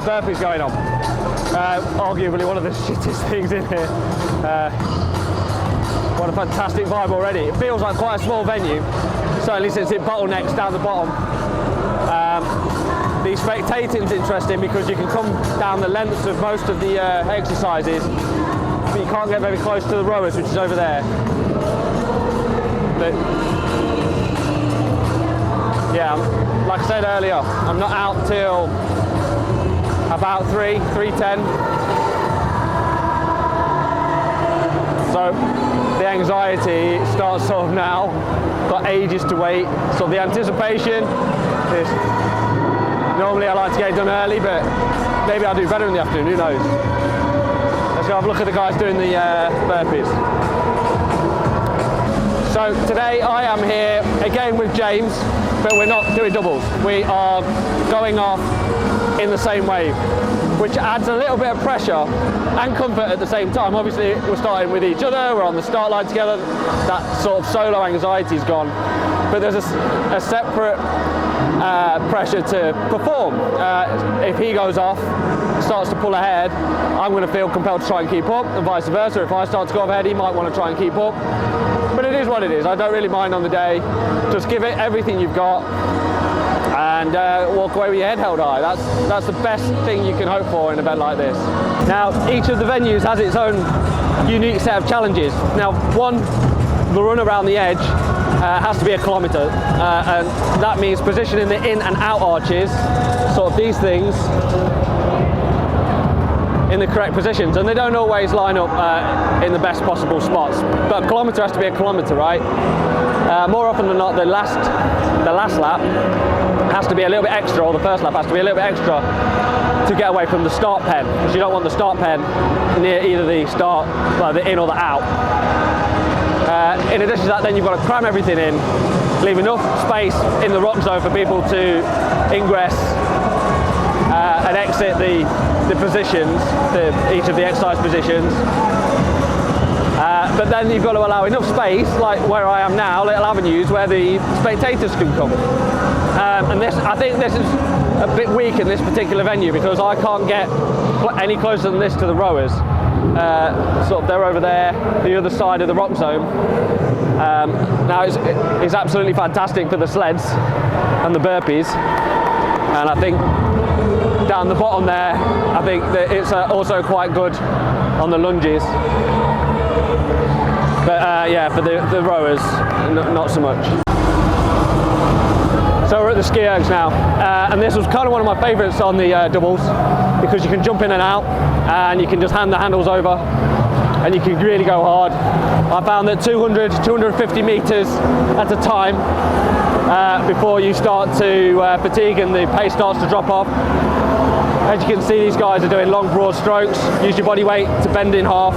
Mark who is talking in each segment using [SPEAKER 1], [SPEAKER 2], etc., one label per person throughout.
[SPEAKER 1] burpees going on. Arguably one of the shittest things in here. What a fantastic vibe already. It feels like quite a small venue, certainly since it bottlenecks down the bottom. The spectating's interesting because you can come down the lengths of most of the exercises, but you can't get very close to the rowers, which is over there. But yeah, like I said earlier, I'm not out till about 3:10. So the anxiety starts sort of now. Got ages to wait. So the anticipation is, normally I like to get it done early, but maybe I'll do better in the afternoon, who knows. Let's go have a look at the guys doing the burpees. So today I am here again with James, but we're not doing doubles. We are going off in the same wave, which adds a little bit of pressure and comfort at the same time. Obviously we're starting with each other, we're on the start line together, that sort of solo anxiety's gone, but there's a separate pressure to perform. If he goes off, starts to pull ahead, I'm going to feel compelled to try and keep up, and vice versa. If I start to go ahead, he might want to try and keep up. But it is what it is. I don't really mind on the day. Just give it everything you've got and walk away with your head held high. That's the best thing you can hope for in an event like this. Now, each of the venues has its own unique set of challenges. Now, the run around the edge has to be 1 kilometre, and that means positioning the in and out arches, sort of these things, in the correct positions, and they don't always line up in the best possible spots. But 1 kilometre has to be 1 kilometre, right? More often than not, the last lap has to be a little bit extra, or the first lap has to be a little bit extra to get away from the start pen, because you don't want the start pen near either the start, well, the in or the out. In addition to that, then you've got to cram everything in, leave enough space in the rock zone for people to ingress and exit the positions, each of the exercise positions. But then you've got to allow enough space, like where I am now, little avenues where the spectators can come. And I think this is a bit weak in this particular venue because I can't get any closer than this to the rowers. Sort of they're over there, the other side of the rock zone. Now it's absolutely fantastic for the sleds and the burpees, and I think down the bottom there, I think that it's also quite good on the lunges. But yeah, for the rowers, not so much. So we're at the ski ergs now, and this was kind of one of my favourites on the doubles, because you can jump in and out, and you can just hand the handles over, and you can really go hard. I found that 250 metres at a time before you start to fatigue and the pace starts to drop off. As you can see, these guys are doing long, broad strokes. Use your body weight to bend in half.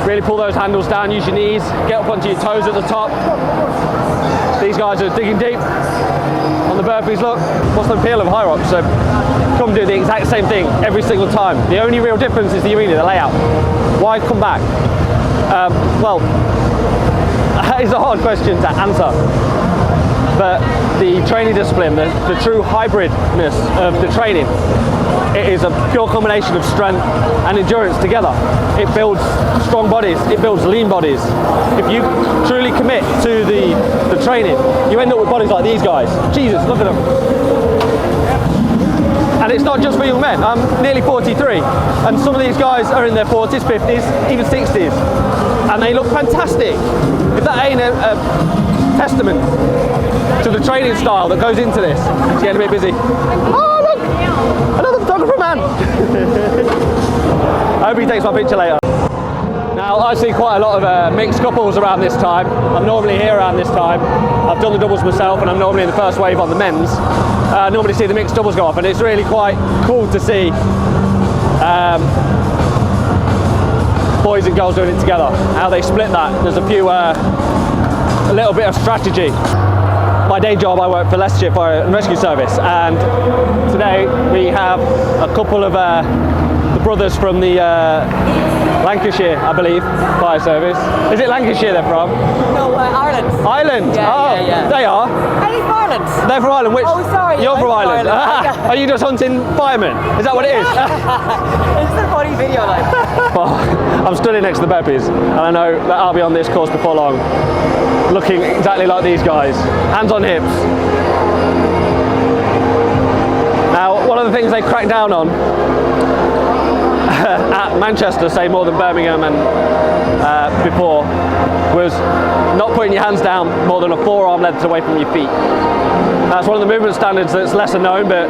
[SPEAKER 1] Really pull those handles down, use your knees, get up onto your toes at the top. These guys are digging deep. On the burpees, look, what's the appeal of Hyrox? So come do the exact same thing every single time. The only real difference is the arena, the layout. Why come back? Well, it's a hard question to answer. But the training discipline, the true hybridness of the training, it is a pure combination of strength and endurance together. It builds strong bodies, it builds lean bodies. If you truly commit to the training, you end up with bodies like these guys. Jesus, look at them. And it's not just for young men. I'm nearly 43, and some of these guys are in their 40s, 50s, even 60s, and they look fantastic. If that ain't a testament to the training style that goes into this. It's getting a bit busy. Oh look! Another photographer man! I hope he takes my picture later. Now I see quite a lot of mixed couples around this time. I'm normally here around this time. I've done the doubles myself and I'm normally in the first wave on the men's. I normally see the mixed doubles go off, and it's really quite cool to see boys and girls doing it together. How they split that. There's a little bit of strategy. My day job, I work for Leicestershire Fire and Rescue Service, and today we have a couple of the brothers from the Lancashire, I believe, fire service. Is it Lancashire they're from?
[SPEAKER 2] No, Ireland.
[SPEAKER 1] Ireland?
[SPEAKER 2] Yeah,
[SPEAKER 1] oh,
[SPEAKER 2] yeah.
[SPEAKER 1] They are?
[SPEAKER 2] I think Ireland.
[SPEAKER 1] They're from Ireland. Which?
[SPEAKER 2] Oh, sorry.
[SPEAKER 1] You're from Ireland.
[SPEAKER 2] Ireland.
[SPEAKER 1] Are you just hunting firemen? Is that what it is?
[SPEAKER 2] It's a funny video, like.
[SPEAKER 1] Well, I'm studying next to the Peppies, and I know that I'll be on this course before long, looking exactly like these guys, hands on hips. Now, one of the things they cracked down on at Manchester, say more than Birmingham and before, was not putting your hands down more than a forearm length away from your feet. That's one of the movement standards that's lesser known, but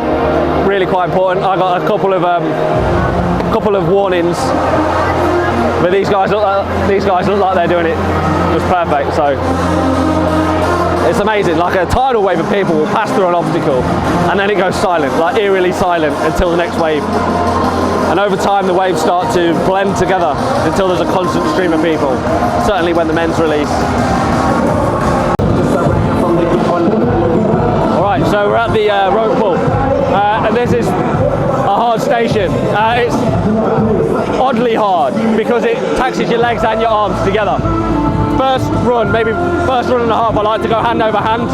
[SPEAKER 1] really quite important. I got a couple of warnings, but these guys look like they're doing it just perfect. So it's amazing. Like a tidal wave of people will pass through an obstacle, and then it goes silent, like eerily silent, until the next wave. And over time, the waves start to blend together until there's a constant stream of people. Certainly when the men's release. All right, so we're at the rope pool, and this is a hard station. It's oddly hard because it taxes your legs and your arms together. First run, maybe first run and a half, I like to go hand over hand,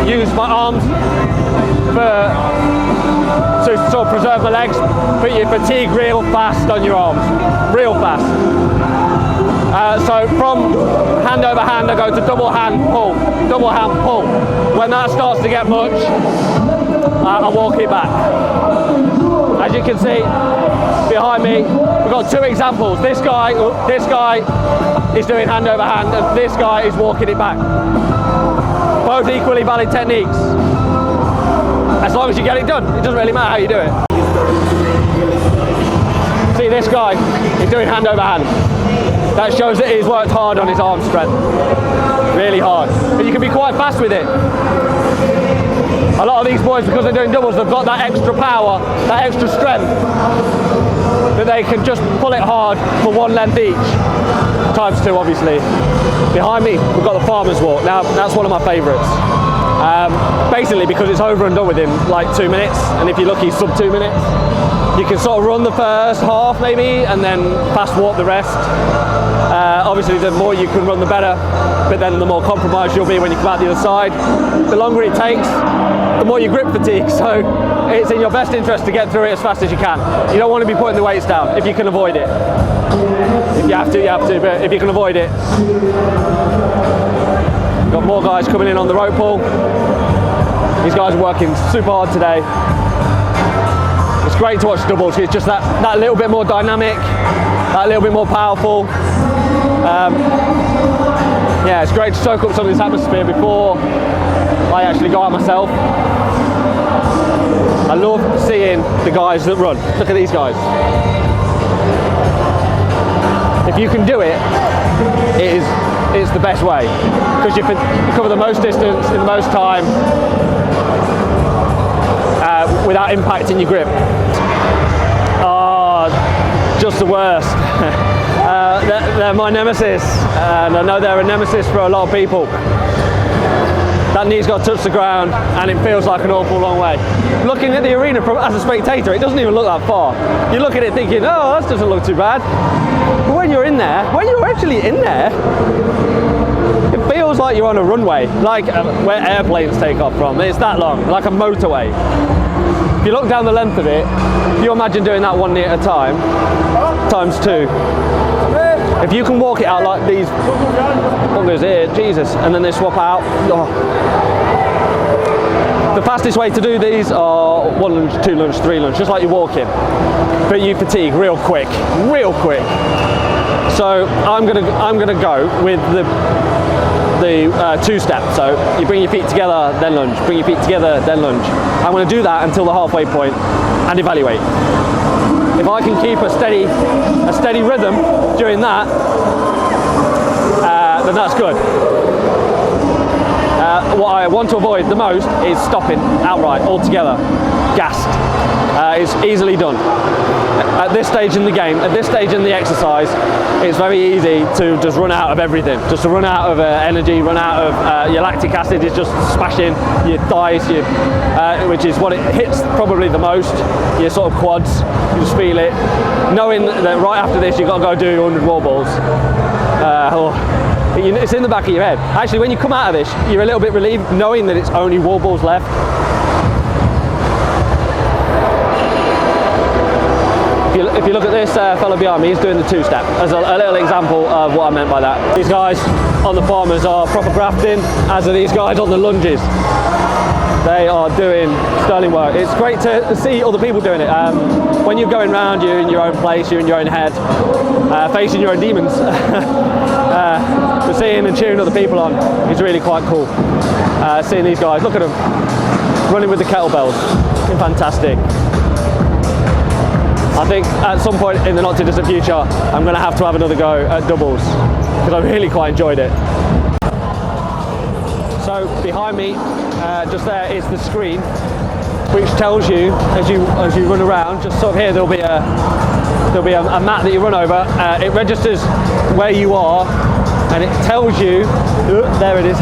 [SPEAKER 1] use my arms to sort of preserve my legs, but you fatigue real fast on your arms, real fast. So from hand over hand, I go to double hand pull, double hand pull. When that starts to get much, I walk it back. As you can see behind me, we've got two examples. This guy is doing hand over hand, and this guy is walking it back. Both equally valid techniques. As long as you get it done, it doesn't really matter how you do it. See, this guy is doing hand over hand. That shows that he's worked hard on his arm strength. Really hard. But you can be quite fast with it. A lot of these boys, because they're doing doubles, they've got that extra power, that extra strength, that they can just pull it hard for one length each. Times two, obviously. Behind me, we've got the farmer's walk. Now, that's one of my favourites. Basically because it's over and done within like 2 minutes, and if you're lucky, sub 2 minutes. You can sort of run the first half maybe, and then fast walk the rest. Obviously the more you can run the better, but then the more compromised you'll be when you come out the other side. The longer it takes, the more you grip fatigue, so it's in your best interest to get through it as fast as you can. You don't want to be putting the weights down if you can avoid it. If you have to, but if you can avoid it. Got more guys coming in on the rope pull. These guys are working super hard today. It's great to watch doubles. It's just that little bit more dynamic, that little bit more powerful. Yeah, it's great to soak up some of this atmosphere before I actually go out myself. I love seeing the guys that run. Look at these guys. If you can do it, it's the best way, because you cover the most distance in the most time without impacting your grip. Oh, just the worst. They're my nemesis, and I know they're a nemesis for a lot of people. That knee's got to touch the ground, and it feels like an awful long way. Looking at the arena as a spectator, it doesn't even look that far. You look at it thinking, oh, that doesn't look too bad. But when you're in there, when you're actually in there, it feels like you're on a runway, like where airplanes take off from. It's that long, like a motorway. If you look down the length of it, if you imagine doing that one knee at a time, times two. If you can walk it out like these buggers here, Jesus, and then they swap out. Oh. The fastest way to do these are 1 lunge, 2 lunge, 3 lunge, just like you're walking. But you fatigue real quick, real quick. So I'm gonna go with the two-step. So you bring your feet together, then lunge. Bring your feet together, then lunge. I'm going to do that until the halfway point and evaluate. If I can keep a steady rhythm during that, then that's good. What I want to avoid the most is stopping outright altogether, gassed. It's easily done. at this stage in the game, at this stage in the exercise, it's very easy to just run out of everything, just to run out of energy, run out of your lactic acid is just smashing your thighs, which is what it hits probably the most, your sort of quads. You just feel it, knowing that right after this you've got to go do 100 wall balls. It's in the back of your head. Actually, when you come out of this, you're a little bit relieved knowing that it's only wall balls left. If you look at this fellow behind me, he's doing the two-step as a little example of what I meant by that. These guys on the farmers are proper grafting, as are these guys on the lunges. They are doing sterling work. It's great to see other people doing it. When you're going around, you're in your own place, you're in your own head, facing your own demons. But seeing and cheering other people on is really quite cool. Seeing these guys, look at them, running with the kettlebells. Fantastic. I think at some point in the not too distant future, I'm going to have another go at doubles, because I really quite enjoyed it. So behind me, just there is the screen, which tells you as you run around. Just sort of here, there'll be a mat that you run over. It registers where you are, and it tells you. There it is.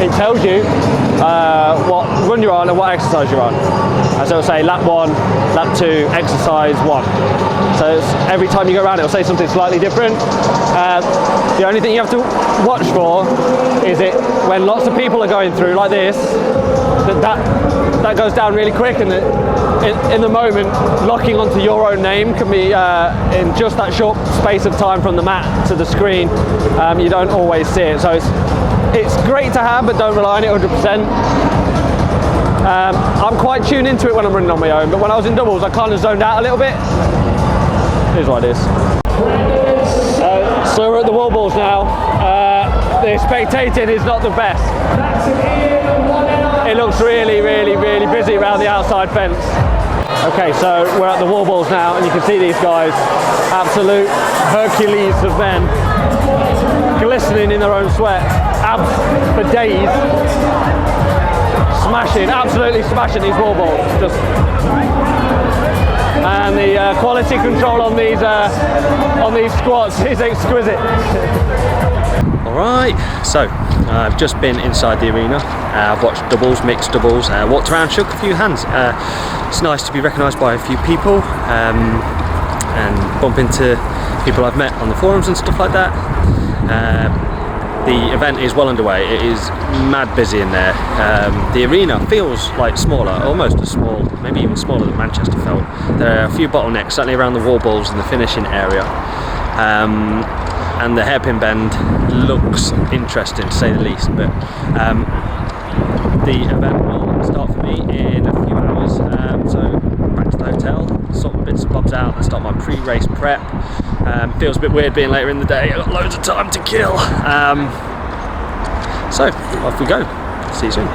[SPEAKER 1] It tells you what run you're on and what exercise you're on. So it'll say lap 1, lap 2, exercise 1. So every time you go around, it'll say something slightly different. The only thing you have to watch for is it when lots of people are going through like this, that goes down really quick, and in the moment, locking onto your own name can be in just that short space of time from the mat to the screen. You don't always see it, so it's great to have, but don't rely on it 100%. I'm quite tuned into it when I'm running on my own, but when I was in doubles, I kind of zoned out a little bit. Here's what it is. So we're at the wall balls now. The spectating is not the best. It looks really, really, really busy around the outside fence. Okay, so we're at the wall balls now, and you can see these guys, absolute Hercules of men, glistening in their own sweat, abs for days, smashing, absolutely smashing these wall balls. And the quality control on these squats is exquisite.
[SPEAKER 3] Alright, so I've just been inside the arena. I've watched doubles, mixed doubles, walked around, shook a few hands. It's nice to be recognised by a few people and bump into people I've met on the forums and stuff like that. The event is well underway. It is mad busy in there. The arena feels like smaller, almost as small, maybe even smaller than Manchester felt. There are a few bottlenecks, certainly around the wall balls and the finishing area. And the hairpin bend looks interesting, to say the least. But the event will start for me in a few hours. So back to the hotel, sort my bits and bobs out, and start my pre-race prep. Feels a bit weird being later in the day. I've got loads of time to kill. So off we go. See you soon.